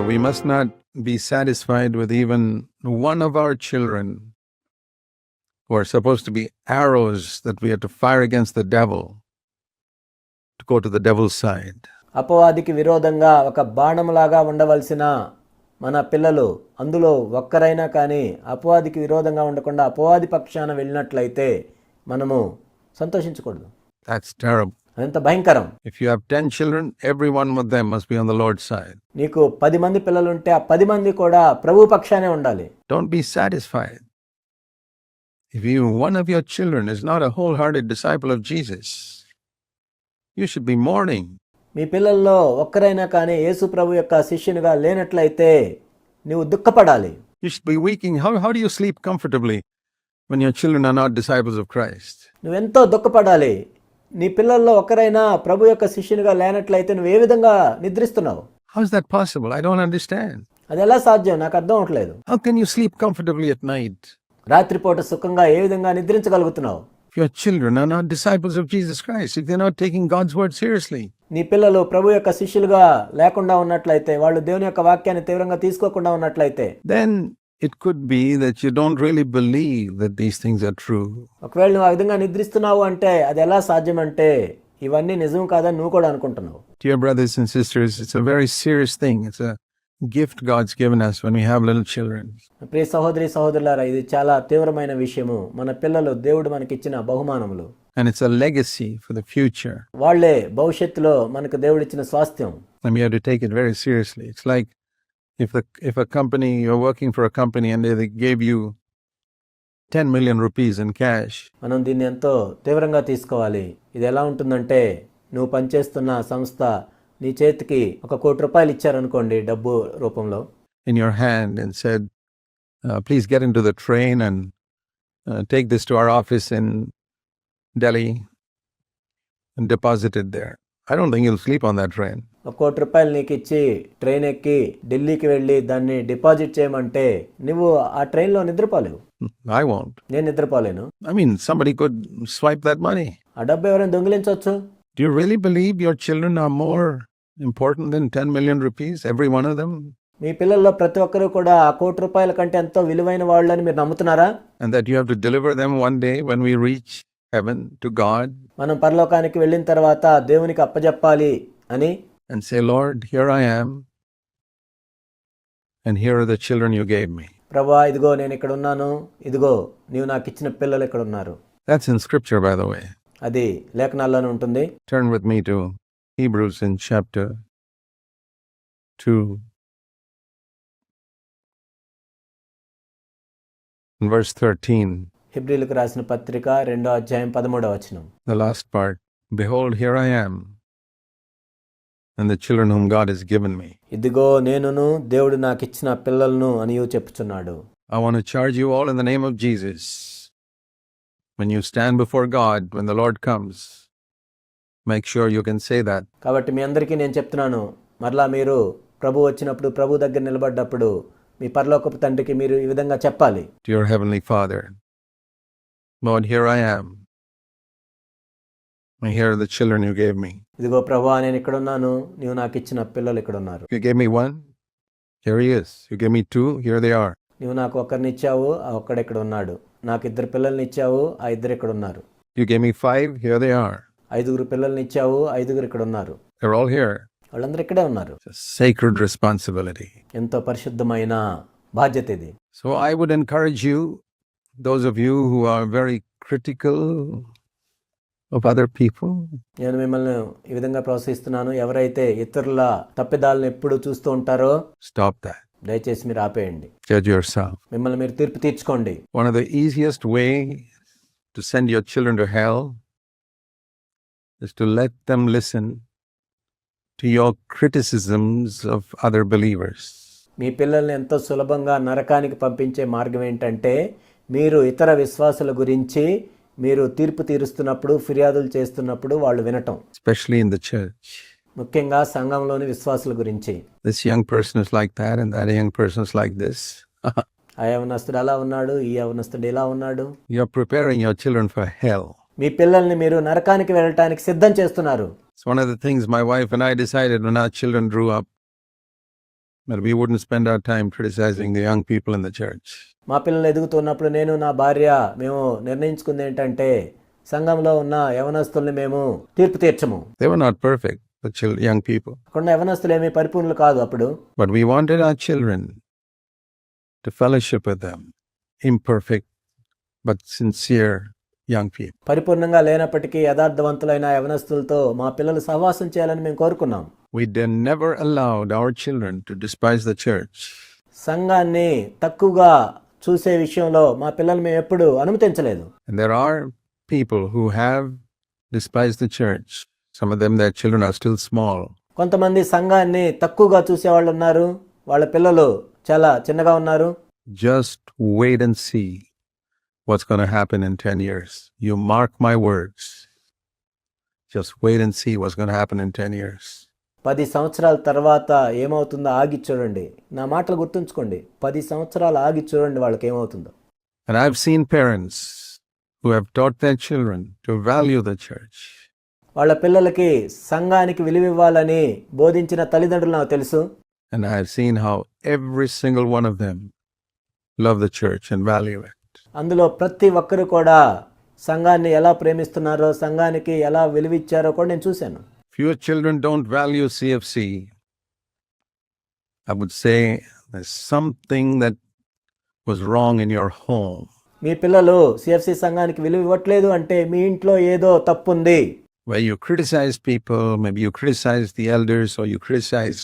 we must not be satisfied with even one of our children who are supposed to be arrows that we have to fire against the devil to go to the devil's side. అపవాదికి విరోధంగా ఒక బాణములాగా ఉండవలసిన మన పిల్లలు అందులో ఒక్కరైనా కానీ అపవాదికి విరోధంగా ఉండకుండా అపవాది పక్షాన వెళ్ళినట్లయితే మనము సంతోషించకూడదు. That's terrible. అదంత భయంకరం. If you have 10 children, every one of them must be on the Lord's side. నీకు 10 మంది పిల్లలు ఉంటే ఆ 10 మంది కూడా ప్రభు పక్షానే ఉండాలి. Don't be satisfied. If one of your children is not a wholehearted disciple of Jesus, you should be mourning. మీ పిల్లల్లో ఒక్కరైనా కానీ యేసు ప్రభు యొక్క శిష్యునిగా లేనట్లయితే నీవు దుఃఖపడాలి. You should be weeping. How do you sleep comfortably when your children are not disciples of Christ? నువ్వెంతో దుఃఖపడాలి. నీ పిల్లల్లో ఒక్కరైనా ప్రభు యొక్క శిష్యునిగా లేనట్లయితే నువ్వు ఏ విధంగా నిద్రిస్తున్నావు? How is that possible? I don't understand. అది ఎలా సాధ్యం? నాకు అర్థం అవట్లేదు. How can you sleep comfortably at night? రాత్రిపూట సుఖంగా ఏ విధంగా నిద్రించగలుగుతున్నావు? If your children are not disciples of Jesus Christ, if they're not taking God's word seriously. నీ పిల్లలు ప్రభు యొక్క శిష్యులుగా లేకుండా ఉన్నట్లయితే, వాళ్ళు దేవుని యొక్క వాక్యాన్ని తీవ్రంగా తీసుకోకుండా ఉన్నట్లయితే, then it could be that you don't really believe that these things are true. ఒకవేళ నువ్వు ఆ విధంగా నిద్రిస్తున్నావు అంటే అది ఎలా సాధ్యం అంటే ఇవన్నీ నిజం కాదని నువ్వు కూడా అనుకుంటున్నావు. Dear brothers and sisters, it's a very serious thing. It's a gift God's given us when we have little children. ప్రియ సహోదరి సహోదరులారా, ఇది చాలా తీవ్రమైన విషయము. మన పిల్లలు దేవుడు మనకిచ్చిన బహుమానములు. And it's a legacy for the future. వాళ్ళే భవిష్యత్తులో మనకు దేవుడిచ్చిన స్వాస్థ్యం. And we have to take it very seriously. It's like if a company, you're working for a company and they gave you 10 million rupees in cash. మనం దీన్ని ఎంతో తీవ్రంగా తీసుకోవాలి. ఇది ఎలా ఉంటుందంటే, నువ్వు పనిచేస్తున్న సంస్థ నీ చేతికి 1 కోటి రూపాయలు ఇచ్చారనుకోండి డబ్బు రూపంలో, in your hand, and said, please get into the train and take this to our office in Delhi and deposit it there. I don't think you'll sleep on that train. 1 కోటి రూపాయలు నీకు ఇచ్చి ట్రైన్ ఎక్కి ఢిల్లీకి వెళ్ళి దాన్ని deposit చేయమంటే నువ్వు ఆ ట్రైన్లో నిద్రపోలేవు. I won't. నేను నిద్రపోలేను. I mean, somebody could swipe that money. ఆ డబ్బు ఎవరైనా దొంగిలించవచ్చు. Do you really believe your children are more important than 10 million rupees, every one of them? మీ పిల్లల్లో ప్రతి ఒక్కరూ కూడా ఆ 1 కోటి రూపాయల కంటే ఎంతో విలువైన వాళ్ళని మీరు నమ్ముతున్నారా? And that you have to deliver them one day when we reach heaven to God. మనం పరలోకానికి వెళ్ళిన తర్వాత దేవునికి అప్పజెప్పాలి అని, and say, Lord, here I am, and here are the children you gave me. ప్రభువా, ఇదిగో నేను ఇక్కడ ఉన్నాను, ఇదిగో నీవు నాకు ఇచ్చిన పిల్లలు ఇక్కడ ఉన్నారు. That's in scripture, by the way. అది లేఖనాల్లోనే ఉంటుంది. Turn with me to Hebrews in chapter 2. In verse 13. హెబ్రీయులకు రాసిన పత్రిక 2వ అధ్యాయం 13వ వచనం. The last part. Behold, here I am, and the children whom God has given me. ఇదిగో నేనును దేవుడు నాకు ఇచ్చిన పిల్లలను అనియు చెప్పుచున్నాడు. I want to charge you all in the name of Jesus. When you stand before God, when the Lord comes, make sure you can say that. కాబట్టి మీ అందరికీ నేను చెప్తున్నాను, మరలా మీరు ప్రభు వచ్చినప్పుడు, ప్రభు దగ్గర నిలబడ్డప్పుడు మీ పరలోకపు తండ్రికి మీరు ఈ విధంగా చెప్పాలి. To your heavenly Father, Lord, here I am. And here are the children you gave me. ఇదిగో ప్రభువా, నేను ఇక్కడ ఉన్నాను, నీవు నాకు ఇచ్చిన పిల్లలు ఇక్కడ ఉన్నారు. You gave me one, here he is. You gave me two, here they are. నీవు నాకు ఒకరిని ఇచ్చావు, ఆ ఒక్కడు ఇక్కడ ఉన్నాడు. నాకు 2 పిల్లల్ని ఇచ్చావు, ఆ 2 ఇక్కడ ఉన్నారు. You gave me 5, here they are. 5 పిల్లల్ని ఇచ్చావు, 5 ఇక్కడ ఉన్నారు. They're all here. వాళ్ళందరూ ఇక్కడే ఉన్నారు. It's a sacred responsibility. ఎంతో పరిశుద్ధమైన బాధ్యత ఇది. So I would encourage you, those of you who are very critical of other people. నేను మిమ్మల్ని ఈ విధంగా ప్రోత్సహిస్తున్నాను. ఎవరైతే ఇతరుల తప్పిదాలను ఎప్పుడు చూస్తూ ఉంటారో, stop that. దయచేసి మీరు ఆపేయండి. Judge yourself. మిమ్మల్ని మీరు తీర్పు తీర్చుకోండి. One of the easiest way to send your children to hell is to let them listen to your criticisms of other believers. మీ పిల్లల్ని ఎంతో సులభంగా నరకానికి పంపించే మార్గం ఏంటంటే, మీరు ఇతర విశ్వాసుల గురించి మీరు తీర్పు తీరుస్తున్నప్పుడు, ఫిర్యాదులు చేస్తున్నప్పుడు వాళ్ళు వినటం. Especially in the church. ముఖ్యంగా సంఘంలోని విశ్వాసుల గురించి. This young person is like that and that young person is like this. ఆ యవనస్తుడు అలా ఉన్నాడు, ఈ యవనస్తుడు ఇలా ఉన్నాడు. You're preparing your children for hell. మీ పిల్లల్ని మీరు నరకానికి వెళ్ళటానికి సిద్ధం చేస్తున్నారు. It's one of the things my wife and I decided when our children grew up. But we wouldn't spend our time criticizing the young people in the church. మా పిల్లలు ఎదుగుతున్నప్పుడు నేను నా భార్య మేము నిర్ణయించుకుంది ఏంటంటే సంఘంలో ఉన్న యవనస్తుల్ని మేము తీర్పు తీర్చము. They were not perfect, the young people. అక్కడ ఉన్న యవనస్తులు ఏమీ పరిపూర్ణులు కాదు అప్పుడు. But we wanted our children to fellowship with them, imperfect but sincere young people. పరిపూర్ణంగా లేనప్పటికీ యథార్థవంతులైన యవనస్తులతో మా పిల్లలు సహవాసం చేయాలని మేము కోరుకున్నాం. We never allowed our children to despise the church. సంఘాన్ని తక్కువగా చూసే విషయంలో మా పిల్లలు మేము ఎప్పుడు అనుమతించలేదు. And there are people who have despised the church. Some of them, their children are still small. కొంతమంది సంఘాన్ని తక్కువగా చూసే వాళ్ళు ఉన్నారు. వాళ్ళ పిల్లలు చాలా చిన్నగా ఉన్నారు. Just wait and see what's going to happen in 10 years. You mark my words. Just wait and see what's going to happen in 10 years. 10 సంవత్సరాల తర్వాత ఏమవుతుందో ఆగి చూడండి. నా మాటలు గుర్తుంచుకోండి. 10 సంవత్సరాలు ఆగి చూడండి వాళ్ళకి ఏమవుతుందో. And I've seen parents who have taught their children to value the church. వాళ్ళ పిల్లలకి సంఘానికి విలువివ్వాలని బోధించిన తల్లిదండ్రులు నాకు తెలుసు. And I have seen how every single one of them love the church and value it. అందులో ప్రతి ఒక్కరు కూడా సంఘాన్ని ఎలా ప్రేమిస్తున్నారో సంఘానికి ఎలా విలువిచ్చారో కూడా నేను చూశాను. If your children don't value CFC, I would say there's something that was wrong in your home. మీ పిల్లలు సిఎఫ్సి సంఘానికి విలువ ఇవ్వట్లేదు అంటే మీ ఇంట్లో ఏదో తప్పు ఉంది. Where you criticize people, maybe you criticize the elders or you criticize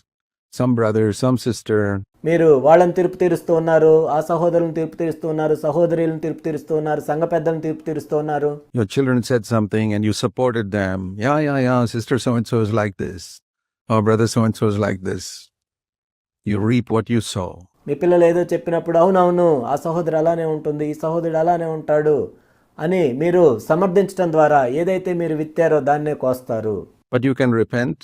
some brother, some sister. మీరు వాళ్ళని తీర్పు తీరుస్తూ ఉన్నారు, ఆ సహోదరులను తీర్పు తీరుస్తూ ఉన్నారు, సహోదరులను తీర్పు తీరుస్తూ ఉన్నారు, సంఘ పెద్దలను తీర్పు తీరుస్తూ ఉన్నారు. Your children said something and you supported them. Yeah, sister so-and-so is like this. Or brother so-and-so is like this. You reap what you sow. మీ పిల్లలు ఏదో చెప్పినప్పుడు అవునవును ఆ సహోదరు అలానే ఉంటుంది, ఈ సహోదరుడు అలానే ఉంటాడు అని మీరు సమర్థించడం ద్వారా ఏదైతే మీరు విత్తారో దాన్నే కోస్తారు. But you can repent.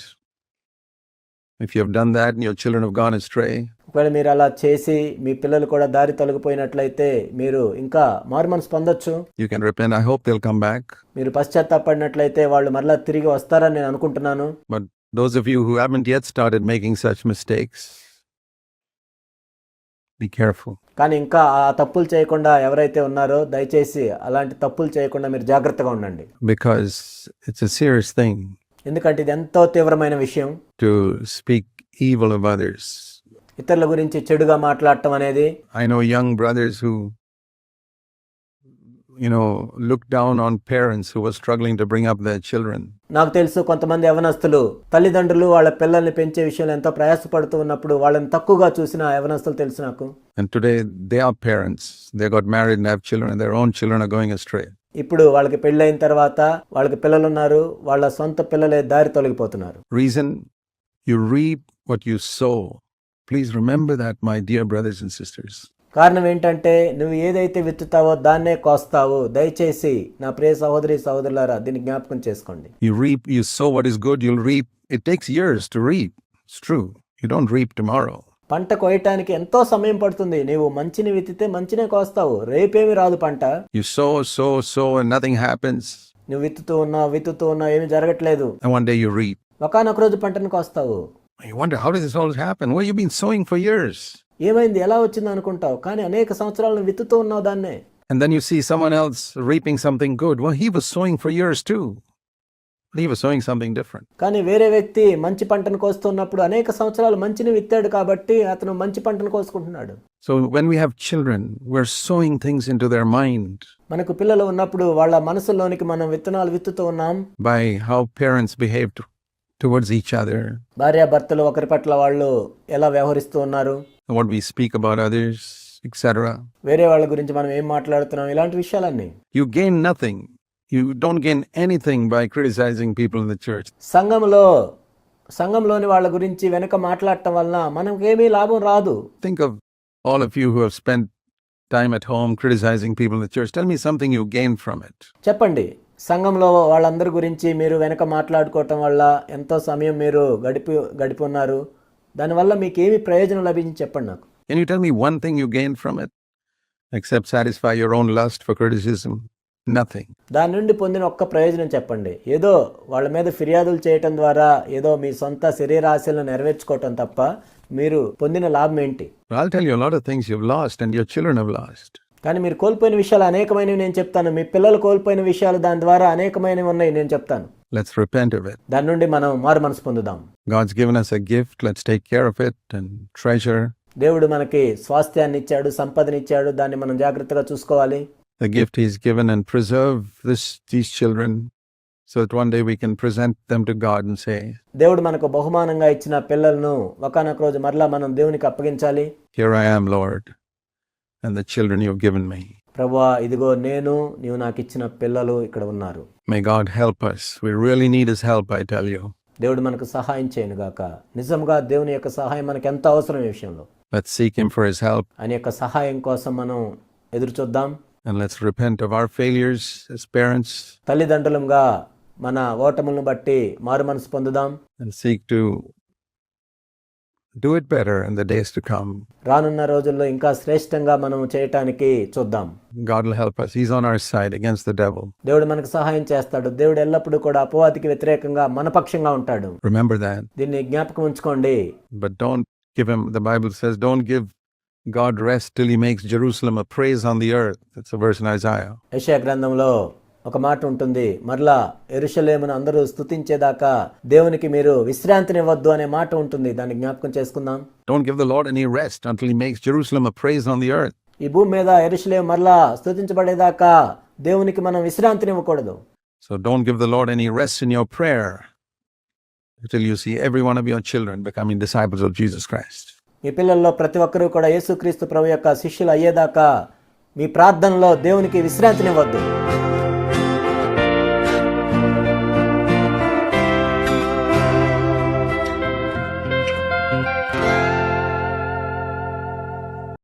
If you have done that and your children have gone astray. ఒకవేళ మీరు అలా చేసి మీ పిల్లలు కూడా దారి తొలగిపోయినట్లయితే మీరు ఇంకా మారుమనసు పొందొచ్చు. You can repent. I hope they'll come back. మీరు పశ్చాత్తాపడినట్లయితే వాళ్ళు మరలా తిరిగి వస్తారని నేను అనుకుంటున్నాను. But those of you who haven't yet started making such mistakes, be careful. కానీ ఇంకా ఆ తప్పులు చేయకుండా ఎవరైతే ఉన్నారో దయచేసి అలాంటి తప్పులు చేయకుండా మీరు జాగ్రత్తగా ఉండండి. Because it's a serious thing. ఎందుకంటే ఇది ఎంతో తీవ్రమైన విషయం. To speak evil of others. ఇతరుల గురించి చెడుగా మాట్లాడటం అనేది. I know young brothers who look down on parents who were struggling to bring up their children. నాకు తెలుసు కొంతమంది యవనస్తులు తల్లిదండ్రులు వాళ్ళ పిల్లల్ని పెంచే విషయంలో ఎంతో ప్రయాసపడుతూ ఉన్నప్పుడు వాళ్ళని తక్కువగా చూసిన యవనస్తులు తెలుసు నాకు. And today they are parents. They got married and have children and their own children are going astray. ఇప్పుడు వాళ్ళకి పెళ్ళైన తర్వాత వాళ్ళకి పిల్లలు ఉన్నారు, వాళ్ళ సొంత పిల్లలే దారి తొలగిపోతున్నారు. Reason, you reap what you sow. Please remember that, my dear brothers and sisters. కారణం ఏంటంటే నువ్వు ఏదైతే విత్తుతావో దాన్నే కోస్తావు. దయచేసి నా ప్రియ సహోదరి సహోదరులారా దీన్ని జ్ఞాపకం చేసుకోండి. You sow what is good, you'll reap. It takes years to reap. It's true. You don't reap tomorrow. పంట కోయటానికి ఎంతో సమయం పడుతుంది. నీవు మంచిని విత్తితే మంచినే కోస్తావు, రేపేమి రాదు పంట. You sow and nothing happens. నువ్వు విత్తుతూ ఉన్నావు ఏమి జరగట్లేదు. And one day you reap. ఒకానొక రోజు పంటను కోస్తావు. You wonder, how did this all happen? Well, you've been sowing for years. ఏమైంది ఎలా వచ్చింది అనుకుంటావు, కానీ అనేక సంవత్సరాలను విత్తుతూ ఉన్నావు దాన్నే. And then you see someone else reaping something good. Well, he was sowing for years too. But he was sowing something different. కానీ వేరే వ్యక్తి మంచి పంటను కోస్తున్నప్పుడు అనేక సంవత్సరాలు మంచిని విత్తాడు కాబట్టి అతను మంచి పంటను కోసుకుంటున్నాడు. So when we have children, we're sowing things into their mind. మనకు పిల్లలు ఉన్నప్పుడు వాళ్ళ మనసులోనికి మనం విత్తనాలు విత్తుతూ ఉన్నాం. By how parents behave towards each other. భార్యాభర్తలు ఒకరి పట్ల వాళ్ళు ఎలా వ్యవహరిస్తూ ఉన్నారు. What we speak about others, etc. వేరే వాళ్ళ గురించి మనం ఏం మాట్లాడుతున్నాం, ఇలాంటి విషయాలన్నీ. You gain nothing. You don't gain anything by criticizing people in the church. సంఘంలోని వాళ్ళ గురించి వెనక మాట్లాడటం వలన మనకేమీ లాభం రాదు. Think of all of you who have spent time at home criticizing people in the church. Tell me something you gain from it. చెప్పండి, సంఘంలో వాళ్ళందరి గురించి మీరు వెనక మాట్లాడుకోవటం వల్ల ఎంతో సమయం మీరు గడిపి ఉన్నారు. దానివల్ల మీకు ఏమి ప్రయోజనం లభించి చెప్పండి నాకు. Can you tell me one thing you gained from it? Except satisfy your own lust for criticism. Nothing. దాని నుండి పొందిన ఒక్క ప్రయోజనం చెప్పండి. ఏదో వాళ్ళ మీద ఫిర్యాదులు చేయటం ద్వారా ఏదో మీ సొంత శరీర ఆశలను నెరవేర్చుకోవటం తప్ప మీరు పొందిన లాభం ఏంటి? I'll tell you a lot of things you've lost and your children have lost. కానీ మీరు కోల్పోయిన విషయాలు అనేకమైనవి నేను చెప్తాను. మీ పిల్లలు కోల్పోయిన విషయాలు దాని ద్వారా అనేకమైనవి ఉన్నాయి నేను చెప్తాను. Let's repent of it. దాని నుండి మనం మారు మనసు పొందుదాం. God's given us a gift. Let's take care of it and treasure. దేవుడు మనకి స్వాస్థ్యాన్ని ఇచ్చాడు, సంపదనిచ్చాడు, దాన్ని మనం జాగ్రత్తగా చూసుకోవాలి. The gift He's given and preserve these children so that one day we can present them to God and say, దేవుడు మనకు బహుమానంగా ఇచ్చిన పిల్లలను ఒకానొక రోజు మరలా మనం దేవునికి అప్పగించాలి. Here I am, Lord, and the children You've given me. ప్రభువా, ఇదిగో నేను, నీవు నాకు ఇచ్చిన పిల్లలు ఇక్కడ ఉన్నారు. May God help us. We really need His help, I tell you. దేవుడు మనకు సహాయం చేయను గాక. నిజంగా దేవుని యొక్క సహాయం మనకు ఎంత అవసరం ఈ విషయంలో. Let's seek Him for His help ఆయన యొక్క సహాయం కోసం మనం ఎదురు చూద్దాం. and let's repent of our failures as parents తల్లిదండ్రులుగా మన ఓటములను బట్టి మారు మనసు పొందుదాం. and seek to do it better in the days to come. రానున్న రోజుల్లో ఇంకా శ్రేష్టంగా మనం చేయటానికి చూద్దాం. God will help us. He's on our side against the devil. దేవుడు మనకు సహాయం చేస్తాడు. దేవుడు ఎల్లప్పుడూ కూడా అపవాదికి వ్యతిరేకంగా మన పక్షంగా ఉంటాడు. Remember that. దీన్ని జ్ఞాపకం ఉంచుకోండి. But don't give Him, the Bible says, don't give God rest till He makes Jerusalem a praise on the earth. That's a verse in Isaiah. యెషయా గ్రంథంలో ఒక మాట ఉంటుంది. మరలా యెరూషలేమును అందరూ స్తుతించేదాకా దేవునికి మీరు విశ్రాంతినివ్వద్దు అనే మాట ఉంటుంది. దాన్ని జ్ఞాపకం చేసుకుందాం. Don't give the Lord any rest until He makes Jerusalem a praise on the earth. ఈ భూమి మీద యెరూషలేము మరలా స్తుతించబడేదాకా దేవునికి మనం విశ్రాంతినివ్వకూడదు. So don't give the Lord any rest in your prayer until you see every one of your children becoming disciples of Jesus Christ. మీ పిల్లల్లో ప్రతి ఒక్కరూ కూడా యేసుక్రీస్తు ప్రభు యొక్క శిష్యులు అయ్యేదాకా మీ ప్రార్థనలో దేవునికి విశ్రాంతినివ్వద్దు.